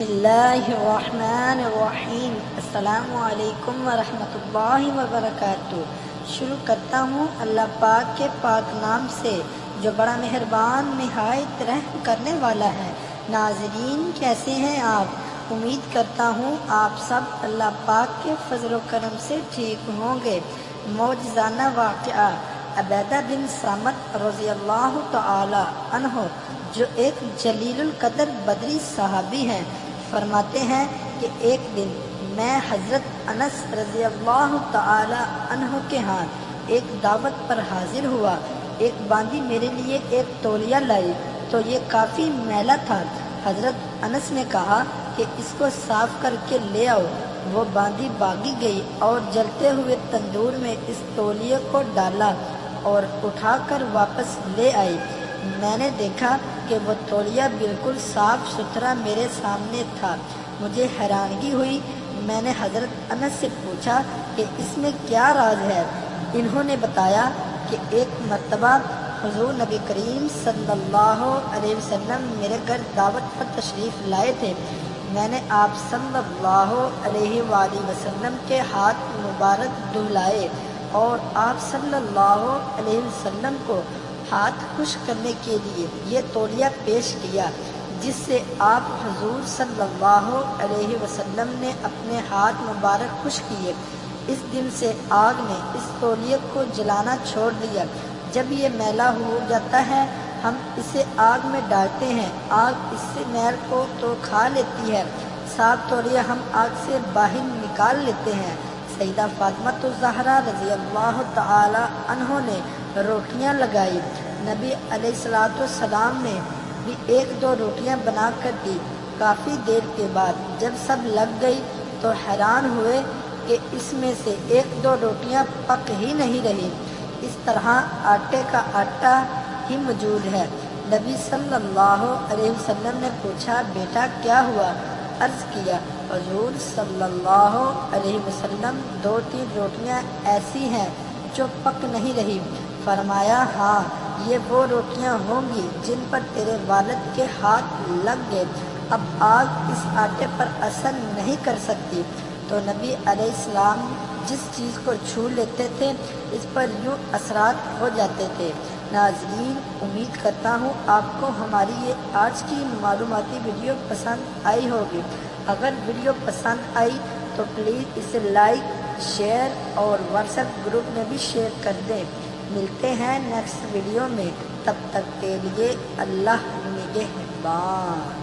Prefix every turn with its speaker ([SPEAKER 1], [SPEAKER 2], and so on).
[SPEAKER 1] बिस्मिल्लाहिर्रहमानिर्रहीम। अस्सलामु अलैकुम वरहमतुल्लाहि वबरकातुहू। शुरू करता हूँ अल्लाह पाक के पाक नाम से जो बड़ा मेहरबान निहायत रहम करने वाला है। नाज़रीन, कैसे हैं आप? उम्मीद करता हूँ आप सब अल्लाह पाक के फजल व करम से ठीक होंगे। मौजज़ाना वाक़या अबैदा बिन सामत रज़ी अल्लाह तआला अन्हु, जो एक जलीलुल कदर बदरी सहाबी हैं, फरमाते हैं कि एक दिन मैं हज़रत अनस रज़ी अल्लाह तआला अन्हु के हाथ एक दावत पर हाजिर हुआ। एक बांदी मेरे लिए एक तौलिया लाई तो ये काफ़ी मैला था। हज़रत अनस ने कहा कि इसको साफ करके ले आओ। वो बांदी भागी गई और जलते हुए तंदूर में इस तौलिए को डाला और उठाकर वापस ले आई। मैंने देखा कि वो तौलिया बिल्कुल साफ सुथरा मेरे सामने था। मुझे हैरानगी हुई। मैंने हज़रत अनस से पूछा कि इसमें क्या राज है। इन्होंने बताया कि एक मर्तबा हुज़ूर नबी करीम सल्लल्लाहु अलैहि वसल्लम मेरे घर दावत पर तशरीफ़ लाए थे। मैंने आप सल्लल्लाहु अलैहि वसल्लम के हाथ मुबारक धुलाए और आप सल्लल्लाहु अलैहि वसल्लम को हाथ खुश करने के लिए ये तौलिया पेश किया, जिससे आप हुज़ूर सल्लल्लाहु अलैहि वसल्लम ने अपने हाथ मुबारक खुश किए। इस दिन से आग ने इस तौलिए को जलाना छोड़ दिया। जब ये मैला हो जाता है हम इसे आग में डालते हैं। आग इससे मैल को तो खा लेती है, साफ तौलिया हम आग से बाहर निकाल लेते हैं। सैयदा फातिमा ज़हरा रज़ी अल्लाह तआला अन्हा ने रोटियां लगाई। नबी अलैहिस्सलाम ने भी एक दो रोटियां बना कर दी। काफ़ी देर के बाद जब सब लग गई तो हैरान हुए कि इसमें से एक दो रोटियां पक ही नहीं रही। इस तरह आटे का आटा ही मौजूद है। नबी सल्लल्लाहु अलैहि वसल्लम ने पूछा, बेटा क्या हुआ? अर्ज़ किया, हुज़ूर सल्लल्लाहु अलैहि वसल्लम, दो तीन रोटियां ऐसी हैं जो पक नहीं रही। फरमाया, हाँ, ये वो रोटियां होंगी जिन पर तेरे वालिद के हाथ लग गए। अब आग इस आटे पर असर नहीं कर सकती। तो नबी अलैहिस्सलाम जिस चीज़ को छू लेते थे इस पर यूँ असरात हो जाते थे। नाज़रीन, उम्मीद करता हूँ आपको हमारी ये आज की मालूमाती वीडियो पसंद आई होगी। अगर वीडियो पसंद आई तो प्लीज़ इसे लाइक, शेयर और व्हाट्सएप ग्रुप में भी शेयर कर दें। मिलते हैं नेक्स्ट वीडियो में, तब तक के लिए अल्लाह निगहबान।